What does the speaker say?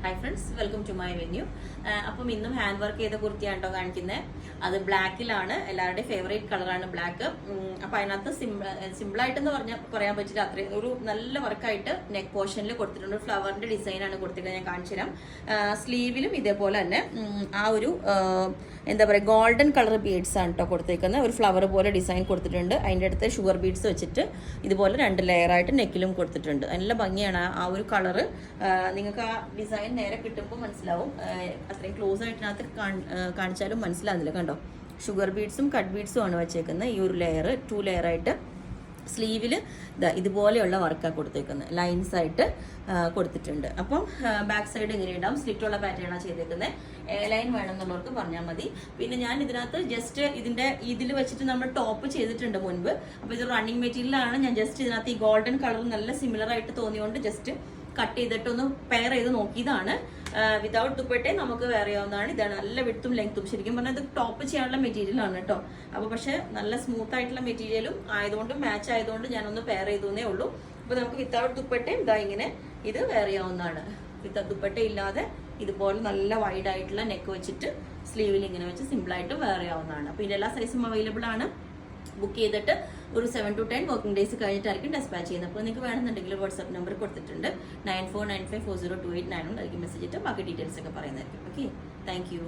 Hi friends, welcome to my venue. അപ്പം ഇന്നും hand work ചെയ്ത കുർത്തിയാണ് കേട്ടോ കാണിക്കുന്നത്. അത് ബ്ലാക്കിലാണ്, എല്ലാവരുടെയും ഫേവറേറ്റ് കളറാണ് ബ്ലാക്ക്. അപ്പം അതിനകത്ത് സിമ്പിളായിട്ടെന്ന് പറയാൻ പറ്റില്ല, അത്രയും ഒരു നല്ല വർക്കായിട്ട് നെക്ക് പോർഷനിൽ കൊടുത്തിട്ടുണ്ട്. ഫ്ലവറിന്റെ ഡിസൈനാണ് കൊടുത്തിട്ട് ഞാൻ കാണിച്ചു തരാം. സ്ലീവിലും ഇതേപോലെ തന്നെ ആ ഒരു എന്താ പറയുക ഗോൾഡൻ കളർ ബീഡ്സ് ആണ് കേട്ടോ കൊടുത്തേക്കുന്നത്. ഒരു ഫ്ലവർ പോലെ ഡിസൈൻ കൊടുത്തിട്ടുണ്ട്. അതിൻ്റെ അടുത്ത് ഷുഗർ ബീഡ്സ് വെച്ചിട്ട് ഇതുപോലെ 2 ലെയറായിട്ട് നെക്കിലും കൊടുത്തിട്ടുണ്ട്. നല്ല ഭംഗിയാണ് ആ ഒരു കളറ്. നിങ്ങൾക്ക് ആ ഡിസൈൻ നേരെ കിട്ടുമ്പോൾ മനസ്സിലാവും. അത്രയും ക്ലോസ് ആയിട്ടിനകത്ത് കാണിച്ചാലും മനസ്സിലാകുന്നില്ല. കണ്ടോ, ഷുഗർ ബീഡ്സും കട്ട് ബീഡ്സും ആണ് വെച്ചേക്കുന്നത്. ഈ ഒരു ലെയർ 2 ലെയറായിട്ട് സ്ലീവിൽ ഇതുപോലെയുള്ള വർക്കാണ് കൊടുത്തേക്കുന്നത്. ലൈൻസ് ആയിട്ട് കൊടുത്തിട്ടുണ്ട്. അപ്പം ബാക്ക് സൈഡ് ഇങ്ങനെ ഇടാം. സ്ലിറ്റുള്ള പാറ്റേണാണ് ചെയ്തേക്കുന്നത്. എ ലൈൻ വേണമെന്നുള്ളവർക്ക് പറഞ്ഞാൽ മതി. പിന്നെ ഞാൻ ഇതിനകത്ത് ജസ്റ്റ് ഇതിൽ വെച്ചിട്ട് നമ്മൾ ടോപ്പ് ചെയ്തിട്ടുണ്ട് മുൻപ്. അപ്പോൾ ഇത് റണ്ണിങ് മെറ്റീരിയലാണ്. ഞാൻ ജസ്റ്റ് ഇതിനകത്ത് ഈ ഗോൾഡൻ കളർ നല്ല സിമിലർ ആയിട്ട് തോന്നിയോണ്ട് ജസ്റ്റ് കട്ട് ചെയ്തിട്ടൊന്ന് പെയർ ചെയ്ത് നോക്കിയതാണ്. വിതൗട്ട് ദുപ്പട്ടെ നമുക്ക് വേറെ ചെയ്യാവുന്നതാണ്. ഇതാണ് നല്ല വിഡ്ത്തും ലെങ്ത്തും. ശരിക്കും പറഞ്ഞാൽ ഇത് ടോപ്പ് ചെയ്യാനുള്ള മെറ്റീരിയൽ ആണ് കേട്ടോ. അപ്പോൾ പക്ഷെ നല്ല സ്മൂത്ത് ആയിട്ടുള്ള മെറ്റീരിയലും ആയതുകൊണ്ട് മാച്ച് ആയതുകൊണ്ട് ഞാനൊന്ന് പെയർ ചെയ്തേ ഉള്ളൂ. അപ്പോൾ നമുക്ക് വിത്തൗട്ട് ദുപ്പട്ടയും ഇതാ ഇങ്ങനെ ഇത് വേറെ ചെയ്യാവുന്നതാണ്. വിത്തൗട്ട് ദുപ്പട്ട ഇല്ലാതെ ഇതുപോലെ നല്ല വൈഡ് ആയിട്ടുള്ള നെക്ക് വെച്ചിട്ട് സ്ലീവിൽ ഇങ്ങനെ വെച്ച് സിമ്പിളായിട്ട് വേറെ ചെയ്യാവുന്നതാണ്. അപ്പോൾ ഇതിൻ്റെ എല്ലാ സൈസും അവൈലബിൾ ആണ്. ബുക്ക് ചെയ്തിട്ട് ഒരു 7 to 10 വർക്കിംഗ് ഡേയ്സ് കഴിഞ്ഞിട്ടായിരിക്കും ഡെസ്പാച്ച് ചെയ്യുന്നത്. അപ്പോൾ നിങ്ങൾക്ക് വേണമെന്നുണ്ടെങ്കിൽ വാട്സ്ആപ്പ് നമ്പർ കൊടുത്തിട്ടുണ്ട്. 9495402891 അതിലേക്ക് മെസ്സേജ് ഇട്ട് ബാക്കി ഡീറ്റെയിൽസ് ഒക്കെ പറയുന്നതായിരിക്കും. Okay, thank you.